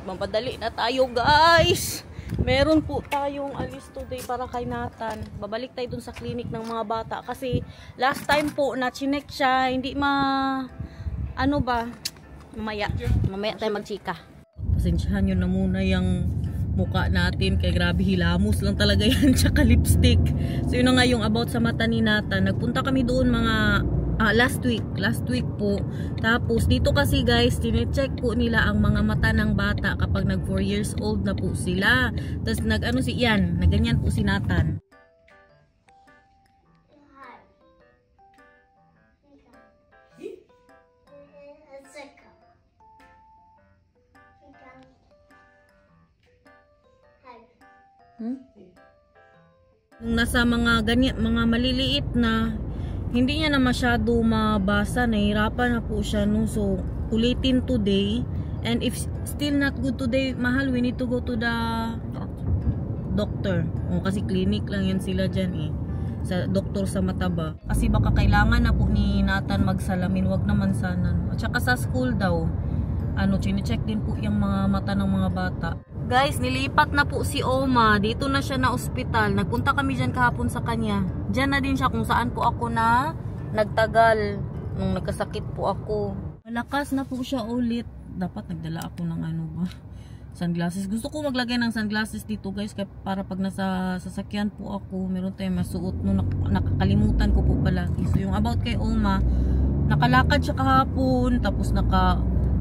Nagmamadali na tayo, guys. Meron po tayong alis today para kay Nathan. Babalik tayo dun sa clinic ng mga bata kasi last time po na chinek siya, hindi ano ba? Mamaya tayo magchika. Pasensyahan nyo na muna yung mukha natin kay grabe hilamos lang talaga yan tsaka lipstick. So yun na nga yung about sa mata ni Nathan. Nagpunta kami doon mga last week po. Tapos dito kasi guys, tine-check po nila ang mga mata ng bata kapag nag 4 years old na po sila. Tapos nagganyan po si Nathan. Nung nasa mga maliliit na, hindi niya na masyado mabasa, nahirapan na po siya, no? So ulitin today, and if still not good today, mahal, we need to go to the doctor. Kasi clinic lang yan sila dyan sa doktor sa Mataba. Kasi baka kailangan na po ni Nathan magsalamin, wag naman sana. At saka sa school daw, chine-check din po yung mga mata ng mga bata. Guys, nilipat na po si Oma. Dito na siya na ospital. Nagpunta kami dyan kahapon sa kanya. Dyan na din siya kung saan po ako na nagtagal. Nung nagkasakit po ako. Malakas na po siya ulit. Dapat nagdala ako ng sunglasses. Gusto ko maglagay ng sunglasses dito guys. Para pag nasa sasakyan po ako, meron tayong masuot. No, nakakalimutan ko po palagi. So yung about kay Oma, nakalakad siya kahapon. Tapos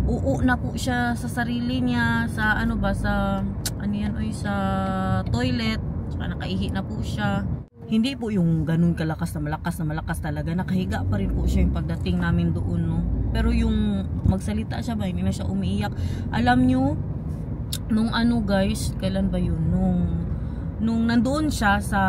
uo na po siya sa sarili niya sa sa toilet, saka nakaihi na po siya. Hindi po yung ganun kalakas na malakas talaga, nakahiga pa rin po siya yung pagdating namin doon, no. Pero yung magsalita siya ba, hindi na siya umiiyak. Alam nyo, nung guys, kailan ba yun, nung nandoon siya sa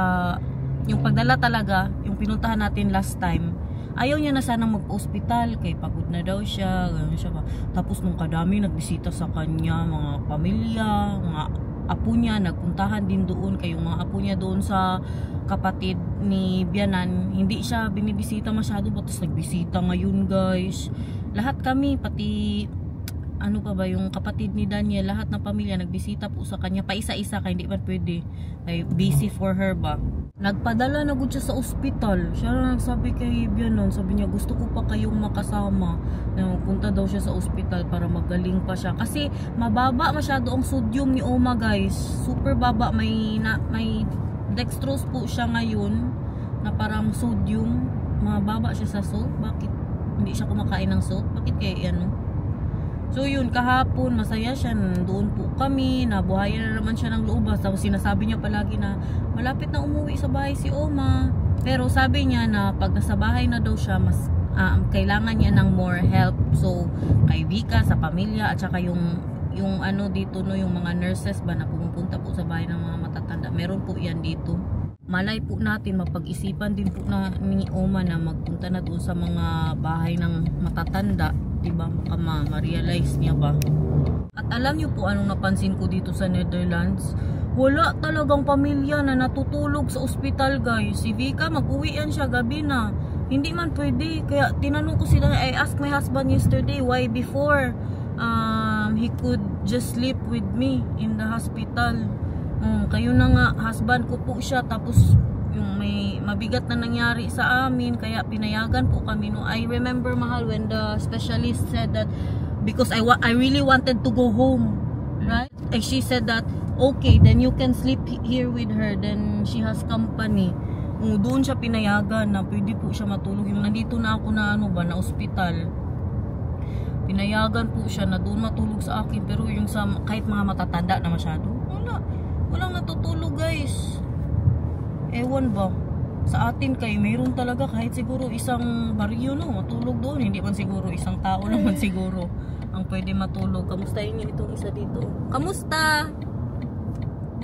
yung pagdala talaga, yung pinuntahan natin last time, ayaw niya na sanang mag-hospital kay pagod na daw siya, gano'n siya ba. Tapos nung kadami nagbisita sa kanya, mga pamilya, mga apo niya, nagpuntahan din doon, kayong mga apo niya doon sa kapatid ni Bianan, hindi siya binibisita masyado, tapos nagbisita ngayon guys. Lahat kami, pati yung kapatid ni Daniel, lahat ng pamilya nagbisita po sa kanya, pa isa-isa, kaya hindi man pwede, ay busy for her ba. Nagpadala na gud siya sa ospital. Siya na nagsabi kay Bianon, sabi niya gusto ko pa kayong makasama. Punta daw siya sa ospital para magaling pa siya. Kasi mababa masyado ang sodium ni Oma guys. Super baba, may dextrose po siya ngayon na parang sodium. Mababa siya sa salt. Bakit hindi siya kumakain ng salt? Bakit kaya So yun, kahapon masaya siya, doon po kami, nabuhayan na naman siya ng loob. Tapos sinasabi niya palagi na malapit na umuwi sa bahay si Oma. Pero sabi niya na pag nasa bahay na daw siya, mas kailangan niya ng more help. So kay Vika, sa pamilya, at saka yung dito, no, yung mga nurses ba na pumupunta po sa bahay ng mga matatanda, meron po yan dito. Malay po natin, mapag-isipan din po na ni Oma na magpunta na doon sa mga bahay ng matatanda, diba? Baka ma-realize niya ba. At alam niyo po anong napansin ko dito sa Netherlands? Wala talagang pamilya na natutulog sa ospital guys. Si Vika, mag-uwi yan siya gabi na. Hindi man pwede. Kaya tinanong ko sila, I asked my husband yesterday why before he could just sleep with me in the hospital. Kayo na nga, husband ko po siya, tapos yung may mabigat na nangyari sa amin, kaya pinayagan po kami. No, I remember, mahal, when the specialist said that because I really wanted to go home, right? And she said that okay, then you can sleep here with her, then she has company. Doon siya pinayagan na pwede po siya matulog. Yung nandito na ako na na ospital, pinayagan po siya na doon matulog sa akin. Pero yung sa kahit mga matatanda na masyado, walang natutulog guys. Ewan ba, sa atin kay mayroon talaga kahit siguro isang baryo, no, matulog doon. Hindi man siguro isang tao naman siguro ang pwede matulog. Kamustahin niyo itong isa dito. Kamusta?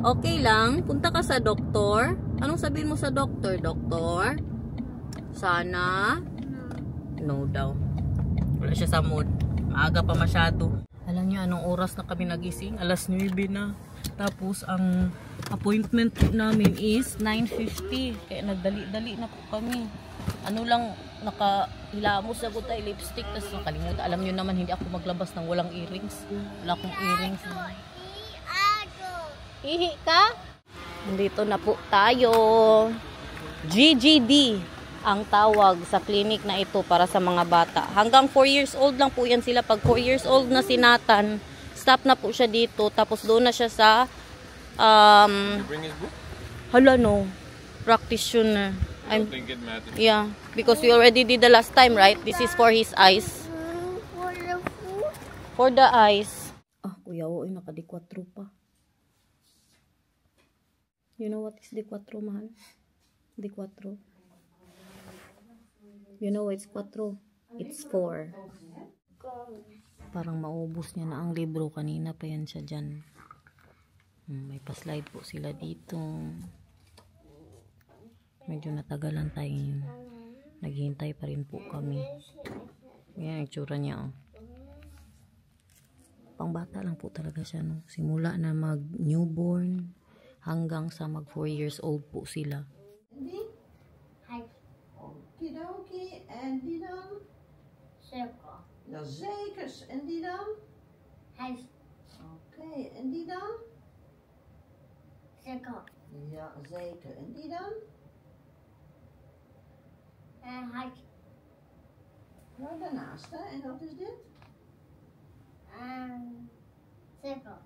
Okay lang? Punta ka sa doktor? Anong sabihin mo sa doktor? Doktor? Sana? No daw. Wala siya sa mood. Maaga pa masyado. Alam niyo anong oras na kami nagising? Alas 9 na. Tapos ang appointment po namin is 9:50. Kaya nagdali-dali na po kami. Ano lang, nakahilamos na po tayo lipstick. Tapos nakalimutan. Alam nyo naman, hindi ako maglabas ng walang earrings. Wala akong earrings. Ihi ka? Dito na po tayo. GGD ang tawag sa clinic na ito para sa mga bata. Hanggang 4 years old lang po yan sila. Pag 4 years old na si Nathan, stop na po siya dito. Tapos doon na siya sa hala no, practitioner. I don't think it matters. Yeah, because we already did the last time, right? This is for his eyes. For the food? For the eyes. Ah, kuya, ay naka-D4 pa. You know what is D4, mahal? D4. You know it's 4. It's 4. Parang maubos niya na ang libro. Kanina pa yan siya dyan. May pa-slide po sila dito. Medyo natagalan tayo. Naghihintay pa rin po kami. Yan ang tsura niya. Oh. Pangbata lang po talaga siya. No? Simula na mag-newborn hanggang sa mag-4 years old po sila. Okidoki, en die dan? Cirkel. Jazeker, en die dan? Huis. Oké, en die dan? Cirkel. Ja, zeker. En die dan? Huis. Nou, daarnaast, hè? En wat is dit? Cirkel.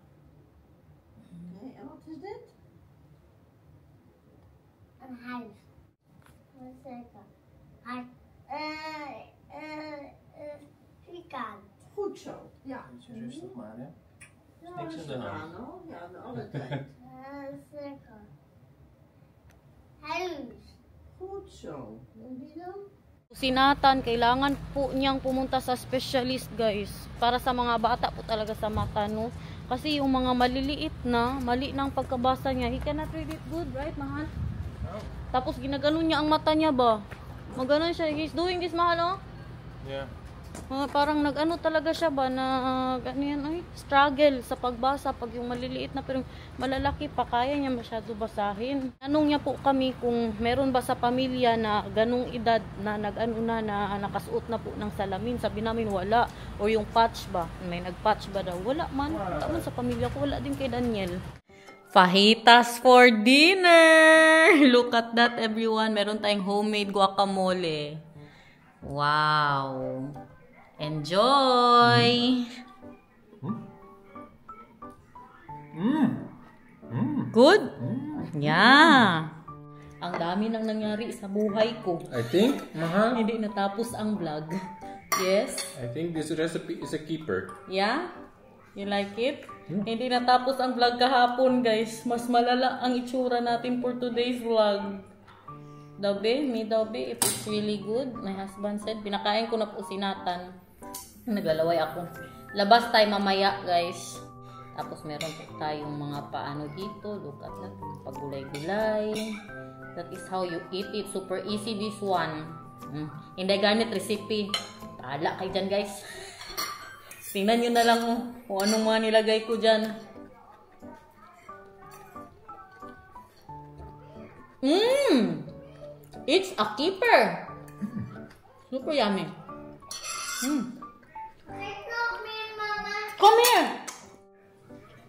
Oké, en wat is dit? Een huis. Een cirkel. Huis. Vierkant. Goed zo. Ja. Rustig maar, hè. Ja, niks aan de hand. aan, hoor. Ja, alle tijd. Cirkel. Huis. Goed zo. En die dan? Si Nathan, kailangan po niyang pumunta sa specialist, guys. Para sa mga bata po talaga sa mata, no? Kasi yung mga maliliit na, mali ng pagkabasa niya, he cannot read it good, right, mahal? Oh. Tapos ginaganon niya ang mata niya ba? Maganon siya. He's doing this, mahal, oh? Yeah. Parang nag-ano talaga siya ba na ganyan, ay, struggle sa pagbasa pag yung maliliit na pero malalaki pa kaya niya masyado basahin. Tanong niya po kami kung meron ba sa pamilya na ganung edad na nag-ano na nakasuot na po ng salamin. Sabi namin wala. O yung patch ba? May nag-patch ba daw? Wala man. Wala man sa pamilya ko. Wala din kay Daniel. Fajitas for dinner! Look at that, everyone. Meron tayong homemade guacamole. Wow! Enjoy! Good? Yeah! Ang dami nang nangyari sa buhay ko. I think, mahal. Hindi natapos ang vlog. Yes? I think this recipe is a keeper. Yeah? You like it? Hindi natapos ang vlog kahapon, guys. Mas malala ang itsura natin for today's vlog. Dabe, it is really good. My husband said, pinakain ko na po si Nathan. Naglalaway ako. Labas tayo mamaya, guys. Tapos meron po tayong mga paano dito. Look at that. Pagulay-gulay. That is how you eat it. Super easy this one. Hindi gamit recipe. Paala kayo dyan, guys. Tingnan nyo na lang kung anong mga nilagay ko dyan. It's a keeper. Super yummy. Come here.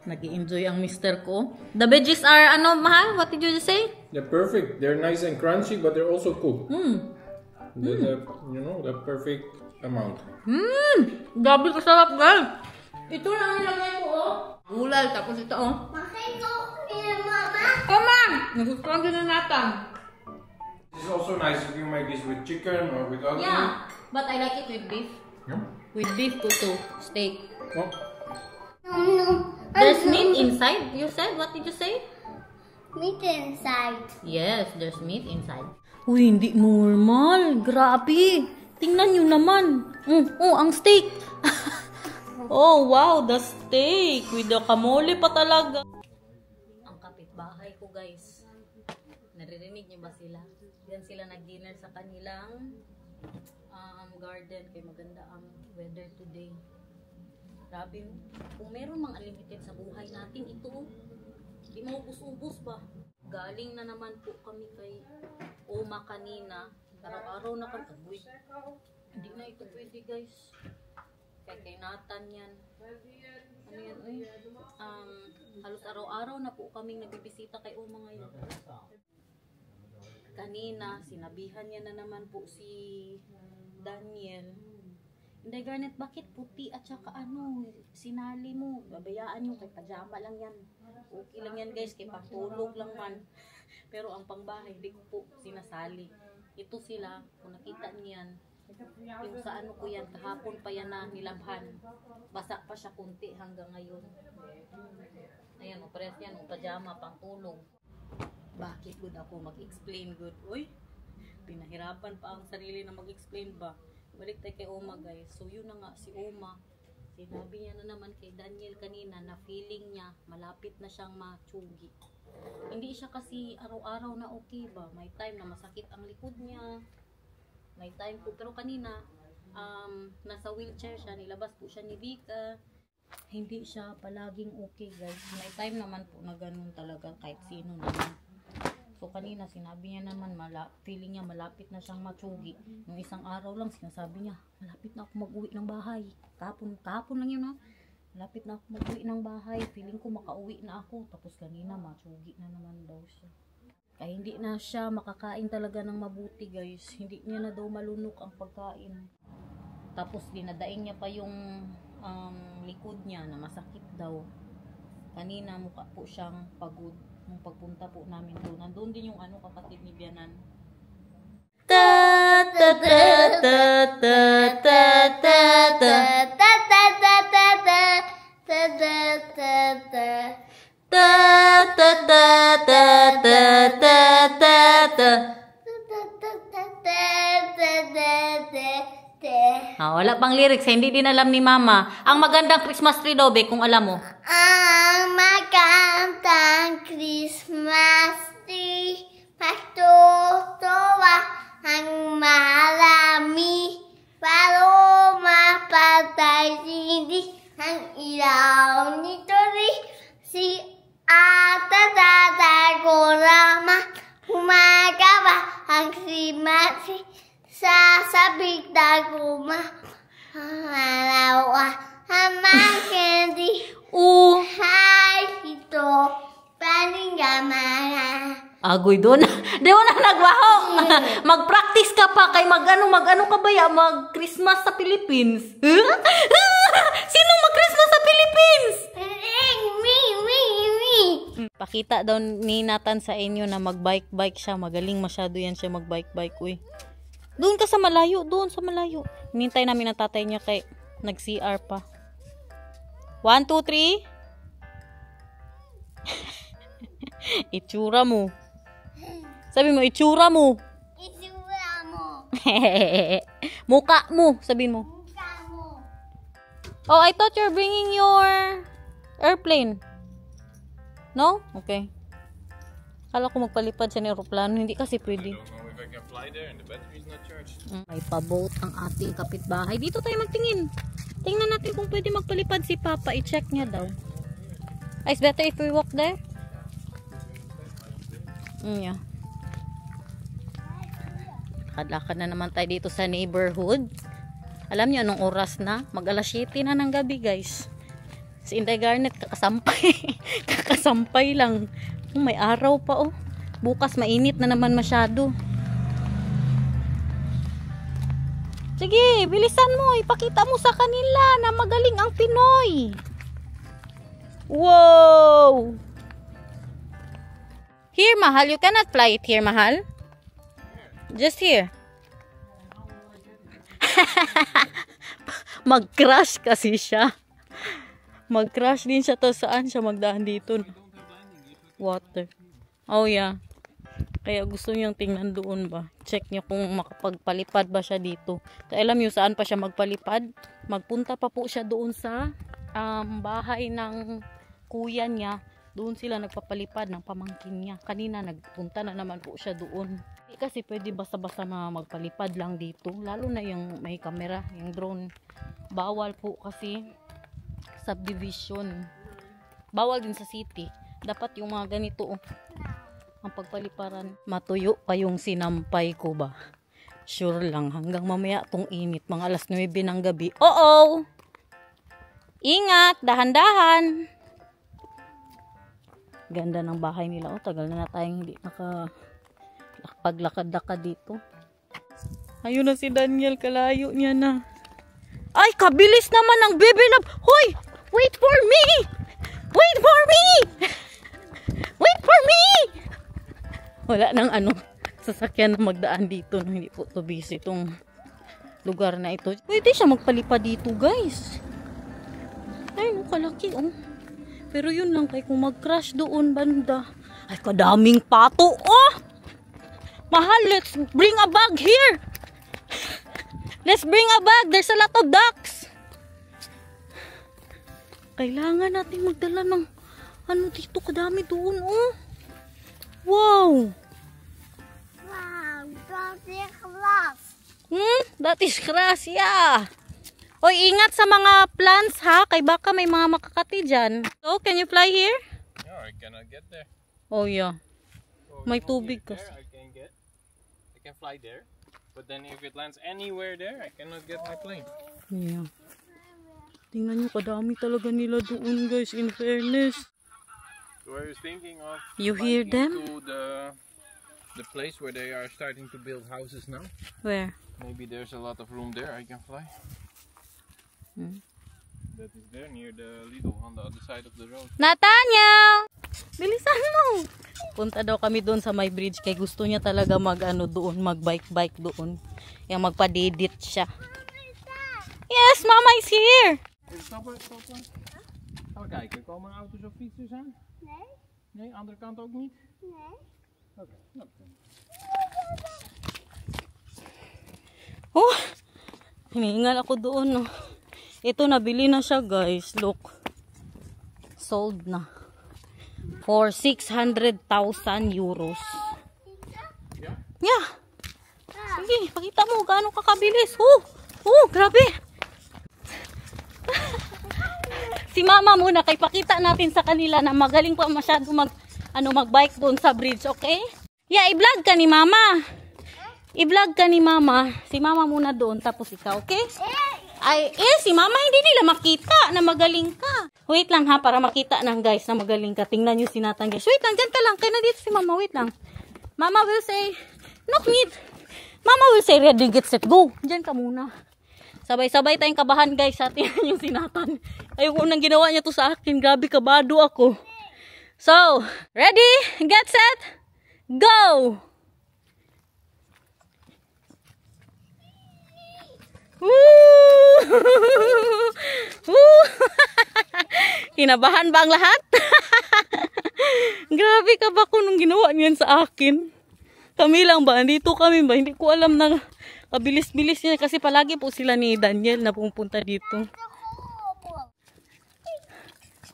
Nag-i-enjoy ang mister ko. The veggies are, ano, mahal? What did you just say? They're perfect. They're nice and crunchy, but they're also cooked. You know, the perfect amount. Gabi ka sarap, guys. Ito lang nilagay ko, oh. Gulay, tapos ito, oh. Come on! Nagustuhan din na Nathan. This is also nice if you make this with chicken or with other meat. Yeah, but I like it with beef. Yeah. With beef too, steak. Oh. There's meat inside, you said? What did you say? Meat inside. Yes, there's meat inside. Uy, hindi normal. Grabe. Tingnan nyo naman. Ang steak. Oh, wow, the steak. With the kamole pa talaga. Ang kapitbahay ko, guys. Naririnig niyo ba sila? Yan sila nag-dinner sa kanilang garden. Kaya maganda ang weather today. Grabe. Kung meron mga unlimited sa buhay natin, ito. Di mo ubus-ubos ba? Galing na naman po kami kay Oma kanina. Araw-araw na kami. Uy, hindi na ito pwede guys. Kay Nathan yan. Ano yan? Uy? Halos araw-araw na po kaming nagbibisita kay Oma ngayon. Kanina, sinabihan niya na naman po si Daniel. Hindi, Garnet, bakit puti at saka sinali mo? Babayaan nyo, kay pajama lang yan. Okay lang yan guys, kay patulog lang man. Pero ang pangbahay, hindi ko po sinasali. Ito sila, kung nakita niyan, yung sa ko yan, kahapon pa yan na nilabhan. Basa pa siya kunti hanggang ngayon. Ayan, parehas yan, pajama, pang tulog. Bakit good ako mag-explain good? Uy, pinahirapan pa ang sarili na mag-explain ba? Balik tayo kay Oma guys. So yun na nga si Oma. Sinabi niya na naman kay Daniel kanina na feeling niya malapit na siyang matsugi. Hindi siya kasi araw-araw na okay ba? May time na masakit ang likod niya. May time po. Pero kanina, nasa wheelchair siya. Nilabas po siya ni Vika. Hindi siya palaging okay guys. May time naman po na ganun talaga kahit sino naman. So kanina sinabi niya naman feeling niya malapit na siyang matsugi. Yung isang araw lang sinasabi niya, malapit na ako mag-uwi ng bahay. Kahapon lang yun ha. Malapit na ako mag-uwi ng bahay. Feeling ko makauwi na ako. Tapos kanina matsugi na naman daw siya. Kaya hindi na siya makakain talaga ng mabuti guys. Hindi niya na daw malunok ang pagkain. Tapos dinadaing niya pa yung likod niya na masakit daw. Kanina mukha po siyang pagod. Nung pagpunta po namin doon. Nandun din yung kapatid ni Bianan. Ta ta ta ta ta ta ta ta ta ta ta ta ta ta ta ta. Wala pang lyrics, hindi din alam ni Mama. Ang magandang Christmas tree daw, Be, kung alam mo. Ang magandang Christmas tree, matutuwa ang marami. Para mapatay hindi ang ilaw nito rin. Si Ata Tatay Korama, humagawa ang Christmas tree. Sasabik na kumalawa ang mga candy. Hay ito, paningama. Agoy doon. Di mo na nagwaho. Mag-practice ka pa kay mag-ano ka ba ya? Mag-Christmas sa Philippines. Sino mag-Christmas sa Philippines? Me. Pakita daw ni Nathan sa inyo na mag-bike siya. Magaling masyado yan siya mag-bike. Uy. Doon ka sa malayo. Hinintay namin ang tatay niya kay nag-CR pa. 1, 2, 3. Itsura mo. Sabi mo, itsura mo. Itsura mo. Mukha mo. Sabihin mo. Mukha mo. Oh, I thought you're bringing your airplane. No? Okay. Kala ko magpalipad sa aeroplano. Hindi kasi pwede. I can fly there and the battery is not charged. May pa-boat ang ating kapitbahay. Dito tayo magtingin. Tingnan natin kung pwede magpalipad si Papa. I-check niya daw. It's better if we walk there. Yeah. Lakad-lakad na naman tayo dito sa neighborhood. Alam niyo anong oras na? Mag-alas 7 na ng gabi guys. Si Inday Garnet kakasampay. Kakasampay lang. May araw pa oh. Bukas mainit na naman masyado. Sige, bilisan mo. Ipakita mo sa kanila na magaling ang Pinoy. Wow! Here, Mahal. You cannot fly it here, Mahal. Just here. Mag-crash kasi siya. Mag-crash din siya. To saan siya magdaan dito? Water. Oh, yeah. Kaya gusto niyang tingnan doon ba. Check niya kung makapagpalipad ba siya dito. So, alam niyo saan pa siya magpalipad? Magpunta pa po siya doon sa bahay ng kuya niya. Doon sila nagpapalipad ng pamangkin niya. Kanina nagpunta na naman po siya doon. Kasi pwede basta-basta magpalipad lang dito. Lalo na yung may camera, yung drone. Bawal po kasi subdivision. Bawal din sa city. Dapat yung mga ganito, oh. Ang pagpaliparan. Matuyo pa yung sinampay ko ba? Sure lang, hanggang mamaya tong init. Mga alas 9 ng gabi. Oo! Ingat! Dahan-dahan! Ganda ng bahay nila. Oh, tagal na tayong hindi nakapaglakad-lakad dito. Ayun na si Daniel. Kalayo niya na. Ay, kabilis naman ng baby love. Hoy! Wait for me! Wait for me! Wait for me! Wala nang sasakyan na magdaan dito. Hindi po to busy itong lugar na ito. Pwede siya magpalipad dito, guys. Ay, kalaki, oh. Pero yun lang, kay kung mag-crash doon, banda. Ay, kadaming pato, oh! Mahal, let's bring a bag here. Let's bring a bag. There's a lot of ducks. Kailangan natin magdala ng dito, kadami doon, oh. Wow. Wow, that is glass. That is grass, yeah. Oy, ingat sa mga plants, ha? Kay baka may mga makakati dyan. So, can you fly here? No, I cannot get there. Oh, yeah. So, May from tubig here, kasi. there, I can fly there. But then if it lands anywhere there, I cannot get my plane. Yeah. Tingnan nyo, kadami talaga nila doon, guys, in fairness. So I was thinking of You hear biking them? to the place where they are starting to build houses now. Where? Maybe there's a lot of room there I can fly. That is there near the Lidl on the other side of the road. Nathaniel! Bilisan mo! Punta daw kami doon sa may bridge kay gusto niya talaga doon, mag-bike doon. Yung magpa-dedit siya. Yes, Mama is here! Stappen. Gaan we kijken, komen er auto's of fietsers aan? Nee, Nee, andere kant ook niet? nee. Oké, nou. Oh! Hinihingal ako doon, no. Ito, nabili na siya, guys. Look. Sold na. For 600,000 euros. Yeah. Sige, pakita mo gaano kakabilis. Grabe. Si Mama muna, kay pakita natin sa kanila na magaling pa masyado mag-bike doon sa bridge, okay? Yeah, i-vlog ka ni Mama. I-vlog ka ni Mama. Si Mama muna doon, tapos ikaw, okay? Si Mama hindi nila makita na magaling ka. Wait lang ha, para makita ng guys na magaling ka. Tingnan nyo si Nathan, guys. Wait lang, dyan ka lang. Kaya na dito si Mama, wait lang. Mama will say, no need. Mama will say, ready, get set, go. Dyan ka muna. Sabay-sabay tayong kabahan, guys. Sa atin yung si Nathan. Ayoko nang ginawa niya to sa akin. Grabe, kabado ako. So, ready, get set, go! Woo! Woo! Kinabahan ba ang lahat? Grabe ka ba kung nung ginawa niyan sa akin? Kami lang ba? Dito kami ba? Hindi ko alam na kabilis-bilis niya kasi palagi po sila ni Daniel na pumunta dito.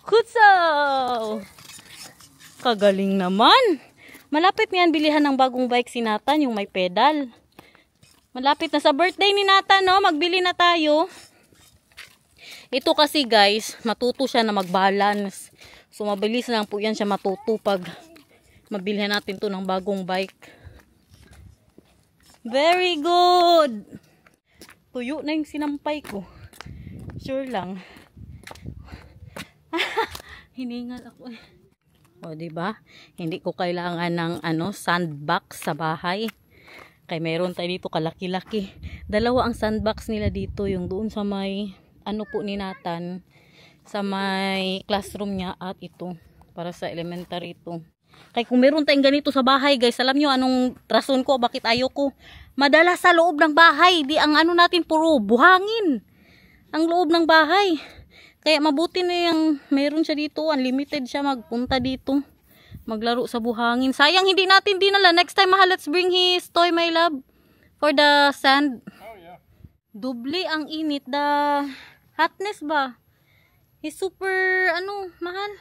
Kutsaw! Kagaling naman. Malapit niyan bilihan ng bagong bike si Nathan, yung may pedal. Malapit na sa birthday ni Nathan, no? Magbili na tayo. Ito kasi guys, matuto siya na mag-balance. So mabilis lang po yan siya matuto pag mabilhan natin to ng bagong bike. Very good! Tuyo na yung sinampay ko. Sure lang. Hiningal ako eh. O diba? Hindi ko kailangan ng sandbox sa bahay. Kaya meron tayo dito kalaki-laki. Dalawa ang sandbox nila dito. Yung doon sa may po ni Nathan. Sa may classroom niya at ito. Para sa elementary ito. Kaya kung meron tayong ganito sa bahay guys. Alam nyo anong rason ko bakit ayoko. Madala sa loob ng bahay. Di ang natin puro buhangin. Ang loob ng bahay. Kaya mabuti na yung meron siya dito. Unlimited siya magpunta dito. Maglaro sa buhangin. Sayang hindi natin dinala. Next time mahal, let's bring his toy, my love. For the sand. Oh yeah. Dubli ang init. The hotness ba? Is super, mahal.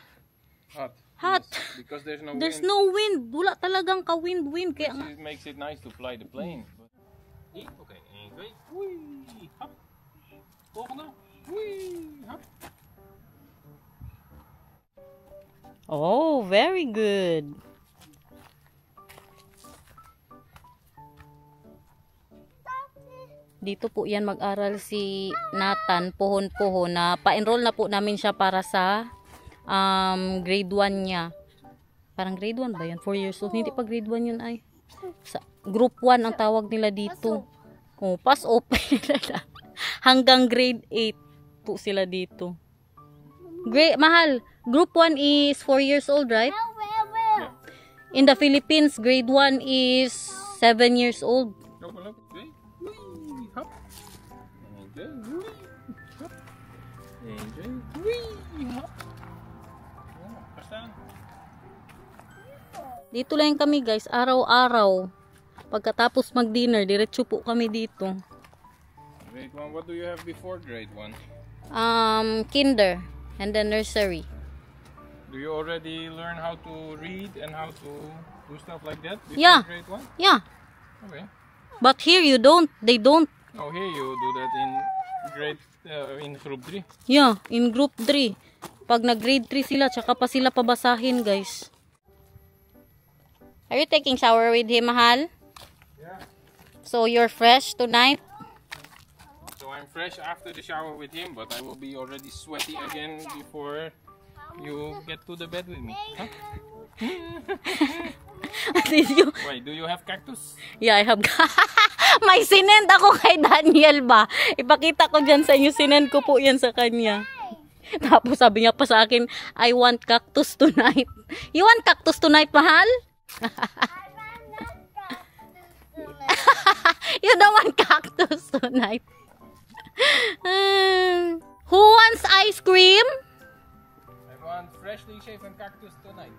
Hot. Yes, because there's no There's wind. no wind. Wala talagang ka-wind. Kaya It makes it nice to fly the plane. Oké, 1, 2. Wee, hop. Volgende. Wee, hop. Oh, very good. Dito po yan mag-aral si Nathan, pohon-pohon, na pa-enroll na po namin siya para sa grade 1 niya. Parang grade 1 ba yan? 4 years old. Hindi pa grade 1 yun ay. Sa group 1 ang tawag nila dito. Oh, pass open. Hanggang grade 8 po sila dito. Mahal, group 1 is 4 years old, right? In the Philippines, grade 1 is 7 years old. Dito lang kami guys, araw-araw. Pagkatapos mag-dinner, diretso po kami dito. Grade 1, what do you have before grade 1? Kinder and then nursery. Do you already learn how to read and how to do stuff like that before Yeah. grade 1? Yeah. Okay. But here you don't. They don't. Oh, here you do that in grade in group 3. Yeah, in group 3. Pag nag-grade 3 sila, tsaka pa sila pabasahin, guys. Are you taking shower with him, mahal? Yeah. So you're fresh tonight? So I'm fresh after the shower with him, but I will be already sweaty again before you get to the bed with me. Huh? Did you? Wait, do you have cactus? Yeah, I have. May sinend ako kay Daniel ba? Ipakita ko dyan sa inyo. Sinend ko po yan sa kanya. Tapos sabi niya pa sa akin, I want cactus tonight. You want cactus tonight, mahal? You don't want cactus tonight. Who wants ice cream? I want freshly shaven cactus tonight.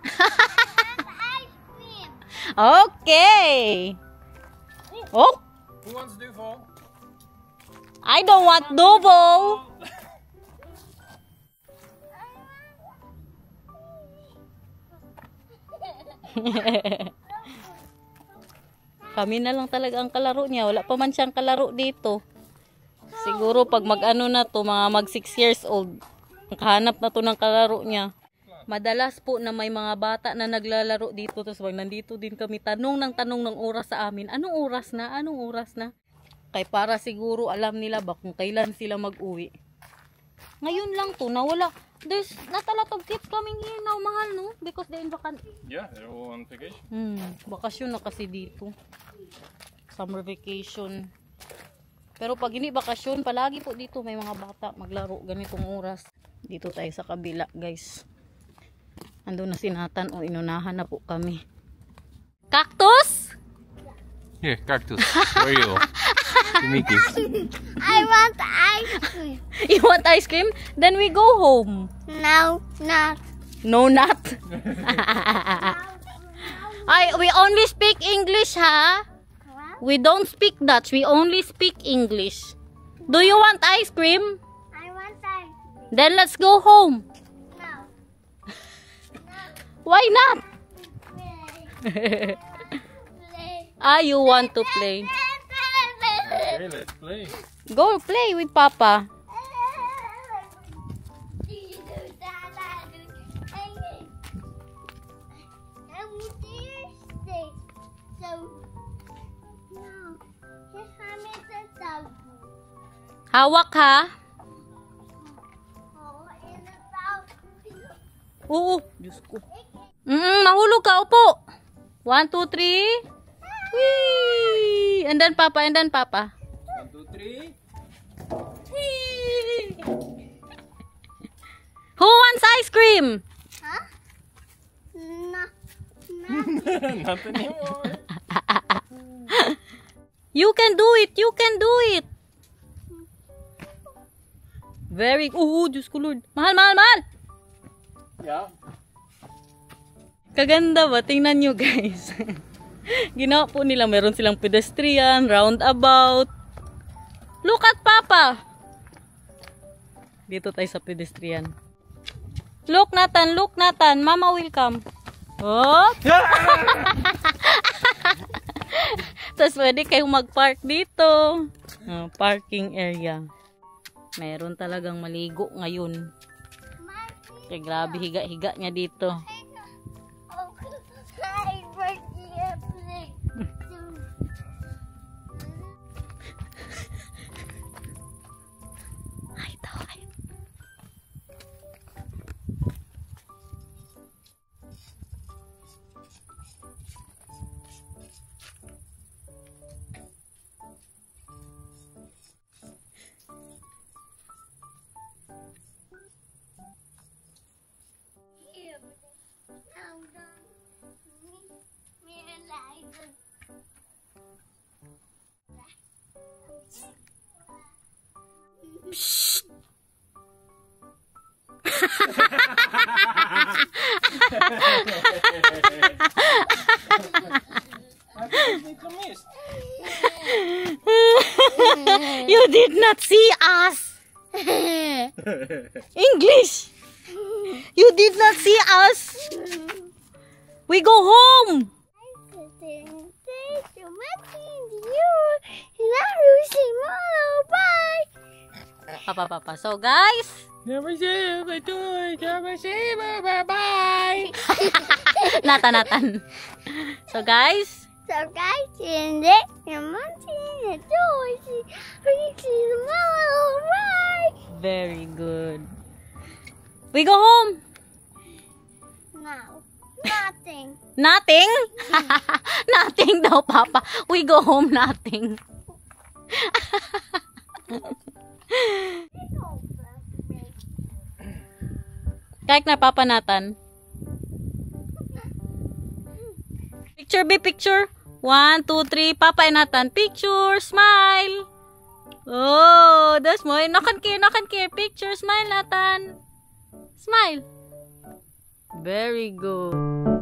Okay. Oh, Who wants Duval? I don't want Duval. Kami na lang talaga ang kalaro niya. Wala pa man siyang kalaro dito. Siguro pag mag-ano na to, mga mag 6 years old, nakahanap na to ng kalaro niya. Madalas po na may mga bata na naglalaro dito. Tapos pag nandito din kami, tanong ng oras sa amin. Anong oras na? Anong oras na? Kaya para siguro alam nila ba kung kailan sila mag-uwi. Ngayon lang to, nawala. There's not a lot of kids coming here now, mahal, no? Because they're in vacation. Yeah, they're all on vacation. Bakasyon na kasi dito. Summer vacation. Pero pag hindi bakasyon, palagi po dito may mga bata maglaro ganitong oras. Dito tayo sa kabila, guys. Ando na si Nathan, o inunahan na po kami. Cactus? Here, cactus. Where are you? Mickey. I want ice cream. You want ice cream? Then we go home. No, not. No, not. We only speak English, ha? We don't speak Dutch. We only speak English. Do you want ice cream? I want ice cream. Then let's go home. No. Why not? Play. You want to play. Okay, let's play. Go play with Papa. Hawak, ha? Oo. Diyos ko. Mahulog ka. Upo. 1, 2, 3. Whee! And then Papa, and then Papa. 1, 2, 3. Whee! Who wants ice cream? Huh? No. Not anymore. You can do it. You can do it. Very good. Diyos ko Lord. Mahal, mahal, mahal. Yeah. Kaganda ba? Tingnan nyo guys. Ginawa po nila. Meron silang pedestrian, roundabout. Look at Papa. Dito tayo sa pedestrian. Look Nathan, look Nathan. Mama will come. Oh. Tapos pwede kayong mag-park dito. Parking area. Meron talagang maligo ngayon. Kaya grabe higa-higa niya dito. You did not see us. English. You did not see us. We go home. Papa. So guys, Never say bye-bye. Nathan. So guys, So guys, in this, your mountain, the doors, tomorrow, right? very good. We go home. No, nothing. Nothing? Nothing daw, Papa. We go home, nothing. Kahit na, Papa Nathan. Picture, be picture. 1, 2, 3. Papa and Nathan. Picture, smile. Oh, that's mo. Nakan care. Picture, smile, Nathan. Smile. Very good.